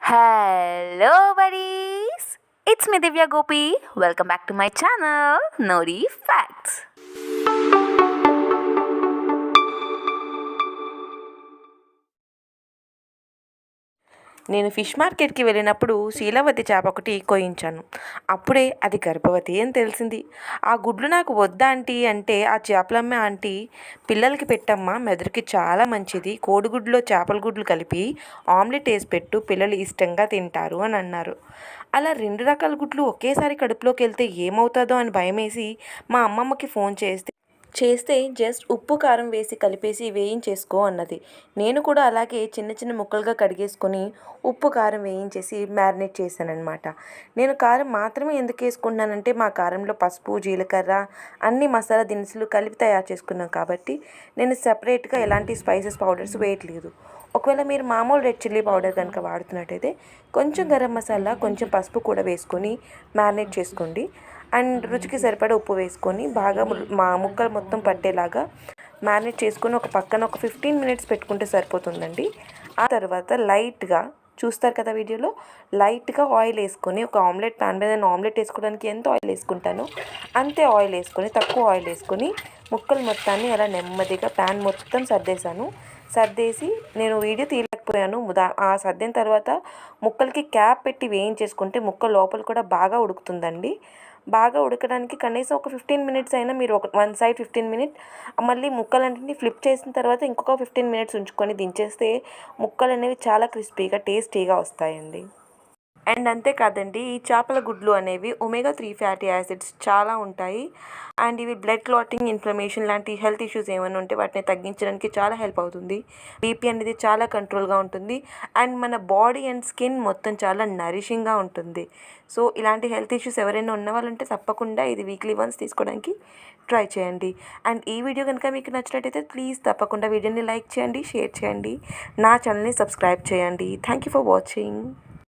Hello, buddies! It's me, Divya Gopi. Welcome back to my channel, Nori Facts. నేను fish మార్కెట్కి వెళ్ళినప్పుడు శీలవతి చేప ఒకటి కోయించాను. అప్పుడే అది గర్భవతి అని తెలిసింది. ఆ గుడ్లు నాకు వద్దా ఆంటీ అంటే, ఆ చేపలమ్మే ఆంటీ, పిల్లలకి పెట్టమ్మా, మెదడుకి చాలా మంచిది, కోడిగుడ్లో చేపల గుడ్లు కలిపి ఆమ్లెట్ వేసి పెట్టు, పిల్లలు ఇష్టంగా తింటారు అని అన్నారు. అలా 2 రకాల గుడ్లు ఒకేసారి కడుపులోకి వెళ్తే ఏమవుతుందో అని భయమేసి మా అమ్మమ్మకి ఫోన్ చేస్తే జస్ట్ ఉప్పు కారం వేసి కలిపేసి వేయించేసుకో అన్నది. నేను కూడా అలాగే చిన్న చిన్న ముక్కలుగా కడిగేసుకొని ఉప్పు కారం వేయించేసి మ్యారినేట్ చేశానన్నమాట. నేను కారం మాత్రమే ఎందుకు వేసుకున్నానంటే, మా కారంలో పసుపు, జీలకర్ర, అన్ని మసాలా దినుసులు కలిపి తయారు చేసుకున్నాం కాబట్టి నేను సెపరేట్గా ఎలాంటి స్పైసెస్ పౌడర్స్ వేయట్లేదు. ఒకవేళ మీరు మామూలు రెడ్ చిల్లీ పౌడర్ కనుక వాడుతున్నట్టయితే కొంచెం గరం మసాలా, కొంచెం పసుపు కూడా వేసుకొని మ్యారినేట్ చేసుకోండి. అండ్ రుచికి సరిపడా ఉప్పు వేసుకొని బాగా మా ముక్కలు మొత్తం పట్టేలాగా మ్యారినేట్ చేసుకొని ఒక పక్కన ఒక 15 మినిట్స్ పెట్టుకుంటే సరిపోతుందండి. ఆ తర్వాత లైట్గా చూస్తారు కదా వీడియోలో, లైట్గా ఆయిల్ వేసుకొని, ఒక ఆమ్లెట్ ప్యాన్ మీద నేను ఆమ్లెట్ వేసుకోవడానికి ఎంత ఆయిల్ వేసుకుంటానో అంతే ఆయిల్ వేసుకొని, తక్కువ ఆయిల్ వేసుకొని ముక్కలు మొత్తాన్ని అలా నెమ్మదిగా ప్యాన్ మొత్తం సర్దేసి నేను వీడియో తీయలేకపోయాను. ఆ సర్దిన తర్వాత ముక్కలకి క్యాప్ పెట్టి వేయించేసుకుంటే ముక్క లోపల కూడా బాగా ఉడుకుతుందండి. బాగా ఉడకడానికి కనీసం ఒక 15 మినిట్స్ అయినా మీరు వన్ సైడ్ 15 మినిట్, మళ్ళీ ముక్కలన్నింటినీ ఫ్లిప్ చేసిన తర్వాత ఇంకొక 15 మినిట్స్ ఉంచుకొని దించేస్తే ముక్కలు అనేవి చాలా క్రిస్పీగా టేస్టీగా వస్తాయండి. అండ్ అంతేకాదండి, ఈ చేపల గుడ్లు అనేవి ఒమేగా 3 ఫ్యాటీ యాసిడ్స్ చాలా ఉంటాయి. అండ్ ఇవి బ్లడ్ క్లాటింగ్, ఇన్ఫ్లమేషన్ లాంటి హెల్త్ ఇష్యూస్ ఏమైనా ఉంటే వాటిని తగ్గించడానికి చాలా హెల్ప్ అవుతుంది. బీపీ అనేది చాలా కంట్రోల్గా ఉంటుంది. అండ్ మన బాడీ అండ్ స్కిన్ మొత్తం చాలా నరిషింగ్గా ఉంటుంది. సో ఇలాంటి హెల్త్ ఇష్యూస్ ఎవరైనా ఉన్నవాళ్ళంటే తప్పకుండా ఇది వీక్లీ వన్స్ తీసుకోవడానికి ట్రై చేయండి. అండ్ ఈ వీడియో కనుక మీకు నచ్చినట్టయితే ప్లీజ్ తప్పకుండా వీడియోని లైక్ చేయండి, షేర్ చేయండి, నా ఛానల్ని సబ్స్క్రైబ్ చేయండి. Thank you for watching.